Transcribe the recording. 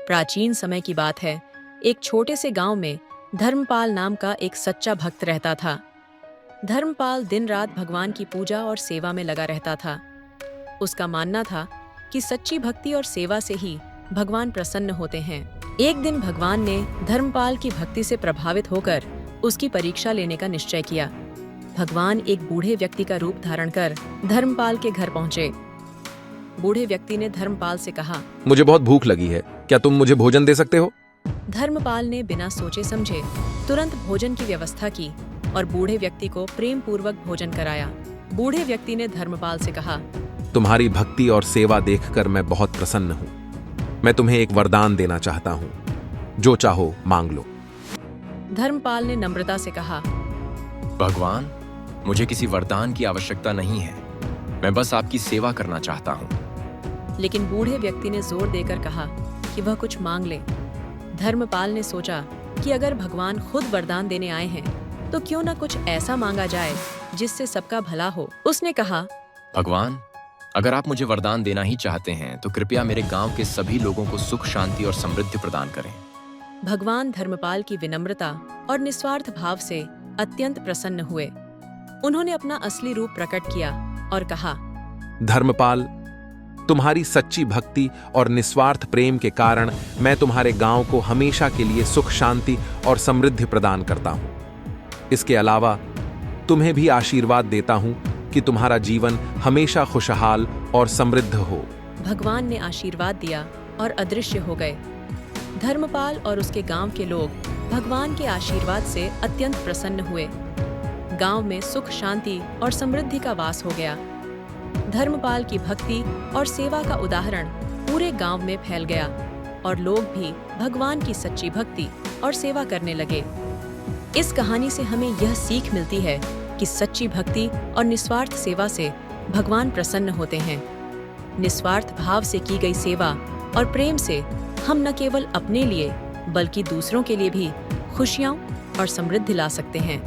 प्राचीन समय की बात है। एक छोटे से गांव में धर्मपाल नाम का एक सच्चा भक्त रहता था। धर्मपाल दिन रात भगवान की पूजा और सेवा में लगा रहता था। उसका मानना था कि सच्ची भक्ति और सेवा से ही भगवान प्रसन्न होते हैं। एक दिन भगवान ने धर्मपाल की भक्ति से प्रभावित होकर उसकी परीक्षा लेने का निश्चय किया। भगवान एक बूढ़े व्यक्ति का रूप धारण कर धर्मपाल के घर पहुंचे। बूढ़े व्यक्ति ने धर्मपाल से कहा, मुझे बहुत भूख लगी है, क्या तुम मुझे भोजन दे सकते हो? धर्मपाल ने बिना सोचे समझे तुरंत भोजन की व्यवस्था की और बूढ़े व्यक्ति को प्रेम पूर्वक भोजन कराया। बूढ़े व्यक्ति ने धर्मपाल से कहा, तुम्हारी भक्ति और सेवा देखकर मैं बहुत प्रसन्न हूँ। मैं तुम्हें एक वरदान देना चाहता हूँ, जो चाहो मांग लो। धर्मपाल ने नम्रता से कहा, भगवान, मुझे किसी वरदान की आवश्यकता नहीं है, मैं बस आपकी सेवा करना चाहता हूँ। लेकिन बूढ़े व्यक्ति ने जोर देकर कहा कि वह कुछ मांग ले। धर्मपाल ने सोचा कि अगर भगवान खुद वरदान देने आए हैं तो क्यों न कुछ ऐसा मांगा जाए जिससे सबका भला हो। उसने कहा, भगवान, अगर आप मुझे वरदान देना ही चाहते हैं तो कृपया मेरे गांव के सभी लोगों को सुख, शांति और समृद्धि प्रदान करें। भगवान धर्मपाल की विनम्रता और निस्वार्थ भाव से अत्यंत प्रसन्न हुए। उन्होंने अपना असली रूप प्रकट किया और कहा, धर्मपाल, तुम्हारी सच्ची भक्ति और निस्वार्थ प्रेम के कारण मैं तुम्हारे गांव को हमेशा के लिए सुख, शांति और समृद्धि प्रदान करता हूं। इसके अलावा तुम्हें भी आशीर्वाद देता हूं कि तुम्हारा जीवन हमेशा खुशहाल और समृद्ध हो। भगवान ने आशीर्वाद दिया और अदृश्य हो गए। धर्मपाल और उसके गांव के लोग भगवान के आशीर्वाद से अत्यंत प्रसन्न हुए। गांव में सुख, शांति और समृद्धि का वास हो गया। धर्मपाल की भक्ति और सेवा का उदाहरण पूरे गांव में फैल गया और लोग भी भगवान की सच्ची भक्ति और सेवा करने लगे। इस कहानी से हमें यह सीख मिलती है कि सच्ची भक्ति और निस्वार्थ सेवा से भगवान प्रसन्न होते हैं। निस्वार्थ भाव से की गई सेवा और प्रेम से हम न केवल अपने लिए बल्कि दूसरों के लिए भी खुशियां और समृद्धि ला सकते हैं।